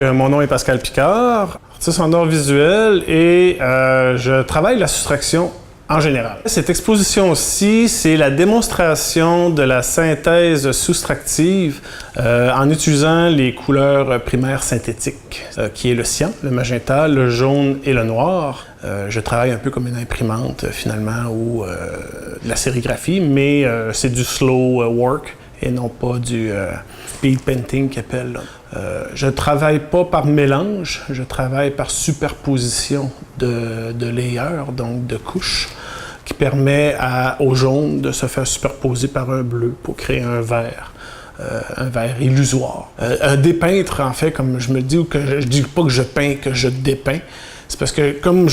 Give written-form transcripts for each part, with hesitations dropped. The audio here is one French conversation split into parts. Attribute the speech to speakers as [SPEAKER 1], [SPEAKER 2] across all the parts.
[SPEAKER 1] Mon nom est Pascal Picard, artiste en art visuel et je travaille la soustraction en général. Cette exposition-ci, c'est la démonstration de la synthèse soustractive en utilisant les couleurs primaires synthétiques, qui est le cyan, le magenta, le jaune et le noir. Je travaille un peu comme une imprimante finalement ou de la sérigraphie, mais c'est du slow work et non pas du speed painting qu'ils appellent. Je ne travaille pas par mélange, je travaille par superposition de layers, donc de couches, qui permet au jaune de se faire superposer par un bleu pour créer un vert illusoire. Un dépeintre, en fait, comme je me dis, ou que je dis pas que je peins, que je dépeins, c'est parce que comme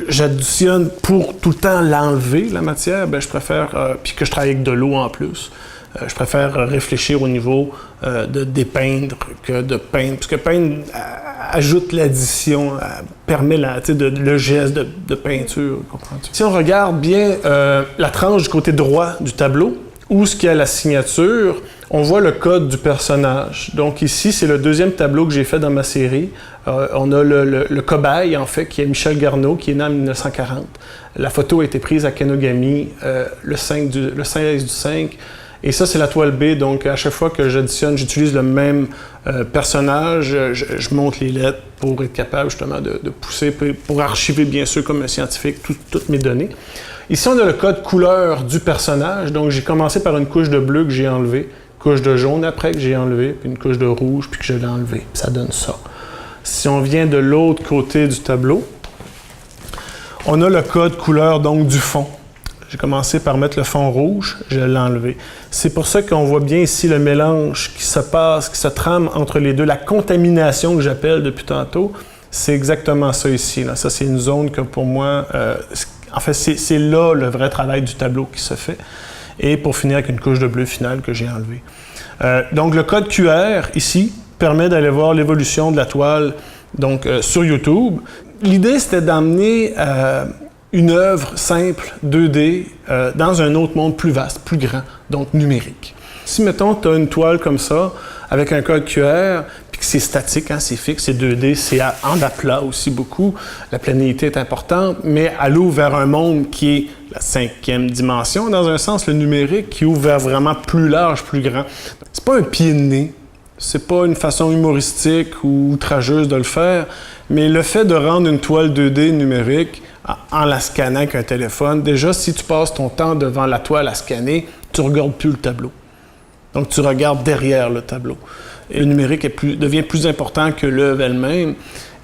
[SPEAKER 1] j'additionne pour tout le temps l'enlever, la matière, ben je préfère, puis que je travaille avec de l'eau en plus, je préfère réfléchir au niveau de dépeindre que de peindre. Parce que peindre ajoute l'addition, permet le geste de peinture. Comprends-tu? Si on regarde bien la tranche du côté droit du tableau, où ce qu'il y a la signature, on voit le code du personnage. Donc ici, c'est le deuxième tableau que j'ai fait dans ma série. On a le cobaye, en fait, qui est Michel Garneau, qui est né en 1940. La photo a été prise à Kenogami le 16 du 5. Et ça, c'est la toile B, donc à chaque fois que j'additionne, j'utilise le même personnage, je monte les lettres pour être capable justement de pousser, pour archiver bien sûr comme un scientifique toutes mes données. Ici, on a le code couleur du personnage, donc j'ai commencé par une couche de bleu que j'ai enlevée, couche de jaune après que j'ai enlevé, puis une couche de rouge, puis que je l'ai enlevée. Ça donne ça. Si on vient de l'autre côté du tableau, on a le code couleur donc du fond. J'ai commencé par mettre le fond rouge, je l'ai enlevé. C'est pour ça qu'on voit bien ici le mélange qui se passe, qui se trame entre les deux. La contamination que j'appelle depuis tantôt, c'est exactement ça ici. Là. Ça, c'est une zone que pour moi, en fait, c'est là le vrai travail du tableau qui se fait. Et pour finir avec une couche de bleu finale que j'ai enlevée. Donc, le code QR ici permet d'aller voir l'évolution de la toile donc, sur YouTube. L'idée, c'était d'emmener une œuvre simple, 2D, dans un autre monde plus vaste, plus grand, donc numérique. Si, mettons, tu as une toile comme ça, avec un code QR, puis que c'est statique, hein, c'est fixe, c'est 2D, c'est en aplat aussi beaucoup, la planéité est importante, mais elle ouvre vers un monde qui est la 5e dimension, dans un sens, le numérique, qui ouvre vers vraiment plus large, plus grand. C'est pas un pied de nez, c'est pas une façon humoristique ou outrageuse de le faire, mais le fait de rendre une toile 2D numérique, en la scannant avec un téléphone, déjà, si tu passes ton temps devant la toile à scanner, tu ne regardes plus le tableau. Donc, tu regardes derrière le tableau. Et le numérique devient plus important que l'œuvre elle-même.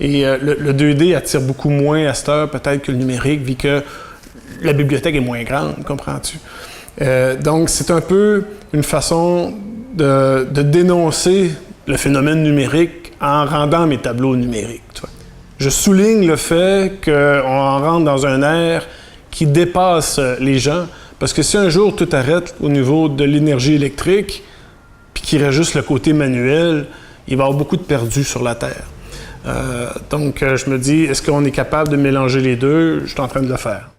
[SPEAKER 1] Et le 2D attire beaucoup moins à cette heure, peut-être, que le numérique, vu que la bibliothèque est moins grande, comprends-tu? Donc, c'est un peu une façon de dénoncer le phénomène numérique en rendant mes tableaux numériques, tu vois. Je souligne le fait qu'on rentre dans un ère qui dépasse les gens, parce que si un jour tout arrête au niveau de l'énergie électrique, puis qu'il reste juste le côté manuel, il va y avoir beaucoup de perdus sur la Terre. Donc je me dis, est-ce qu'on est capable de mélanger les deux? Je suis en train de le faire.